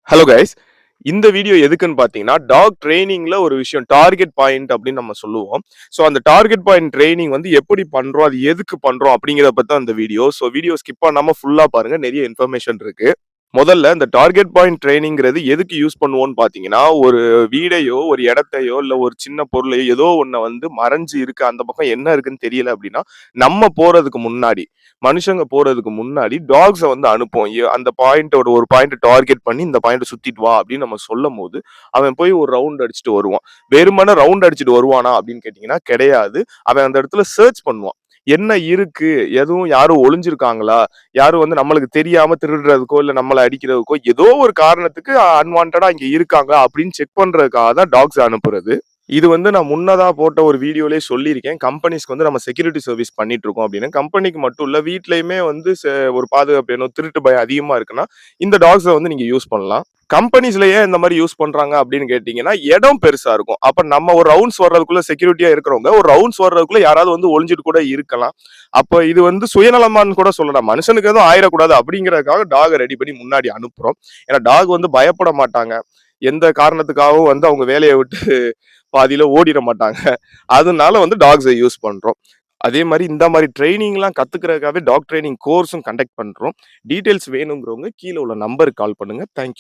Hello guys. இந்த video எதுக்குன்னு பார்த்தீங்கன்னா, டாக் ட்ரெய்னிங்ல ஒரு விஷயம் டார்கெட் பாயிண்ட் அப்படின்னு நம்ம சொல்லுவோம். ஸோ அந்த டார்கெட் பாயிண்ட் ட்ரெய்னிங் வந்து எப்படி பண்றோம்? அது எதுக்கு பண்றோம்? அப்படிங்கிறத பத்தி தான் இந்த வீடியோ. ஸோ வீடியோ ஸ்கிப் பண்ணாம ஃபுல்லா பாருங்க. நிறைய இன்ஃபர்மேஷன் இருக்கு. முதல்ல இந்த டார்கெட் பாயிண்ட் ட்ரெய்னிங்கிறது எதுக்கு யூஸ் பண்ணுவோம்னு பார்த்தீங்கன்னா, ஒரு வீடையோ, ஒரு இடத்தையோ, இல்ல ஒரு சின்ன பொருளையோ ஏதோ ஒண்ண வந்து மறைஞ்சு இருக்கு. அந்த பக்கம் என்ன இருக்குன்னு தெரியல அப்படின்னா, நம்ம போறதுக்கு முன்னாடி, மனுஷங்க போறதுக்கு முன்னாடி டாக்ஸ வந்து அனுப்புவோம். அந்த பாயிண்டோட ஒரு பாயிண்ட் டார்கெட் பண்ணி இந்த பாயிண்ட்ட சுத்திட்டு வா அப்படின்னு நம்ம சொல்லும்போது, அவன் போய் ஒரு ரவுண்ட் அடிச்சுட்டு வருவான். வெறுமனே ரவுண்ட் அடிச்சுட்டு வருவானா அப்படின்னு கேட்டீங்கன்னா, கிடையாது. அவன் அந்த இடத்துல சர்ச் பண்ணுவான். என்ன இருக்கு? எதுவும் யாரும் ஒளிஞ்சிருக்காங்களா? யாரும் வந்து நம்மளுக்கு தெரியாம திருடுறதுக்கோ, இல்ல நம்மள அடிக்கிறதுக்கோ, ஏதோ ஒரு காரணத்துக்கு அன்வான்டடா இங்க இருக்காங்க அப்படின்னு செக் பண்றதுக்காக தான் டாக்ஸ அனுப்புறது. இது வந்து நான் முன்னதா போட்ட ஒரு வீடியோலயே சொல்லியிருக்கேன். கம்பெனிஸ்க்கு வந்து நம்ம செக்யூரிட்டி சர்வீஸ் பண்ணிட்டு இருக்கோம் அப்படின்னு. கம்பெனிக்கு மட்டும் இல்ல, வீட்லயுமே வந்து ஒரு பாதுகாப்பு வேணும், திருட்டு பயம் அதிகமா இருக்குன்னா, இந்த டாக்ஸ வந்து நீங்க யூஸ் பண்ணலாம். கம்பெனிஸ்ல ஏன் இந்த மாதிரி யூஸ் பண்றாங்க அப்படின்னு கேட்டீங்கன்னா, இடம் பெருசா இருக்கும். அப்ப நம்ம ஒரு ரவுண்ட்ஸ் வர்றதுக்குள்ள செக்யூரிட்டியா இருக்கிறவங்க, ஒரு ரவுண்ட்ஸ் வர்றதுக்குள்ள யாராவது வந்து ஒளிஞ்சிட்டு கூட இருக்கலாம். அப்ப இது வந்து சுயநலமான்னு கூட சொல்லலாம். மனுஷனுக்கு எதுவும் ஆயிடக்கூடாது அப்படிங்கிறதுக்காக டாக ரெடி பண்ணி முன்னாடி அனுப்புறோம். ஏன்னா டாக் வந்து பயப்பட மாட்டாங்க. எந்த காரணத்துக்காகவும் வந்து அவங்க வேலையை விட்டு பாதியில ஓடிட மாட்டாங்க. அதனால வந்து டாக்ஸை யூஸ் பண்றோம். அதே மாதிரி இந்த மாதிரி ட்ரைனிங்லாம் கத்துக்கிறதுக்காகவே டாக் ட்ரைனிங் கோர்ஸும் கண்டக்ட் பண்றோம். டீடைல்ஸ் வேணுங்கிறவங்க கீழே உள்ள நம்பருக்கு கால் பண்ணுங்க. தேங்க்யூ.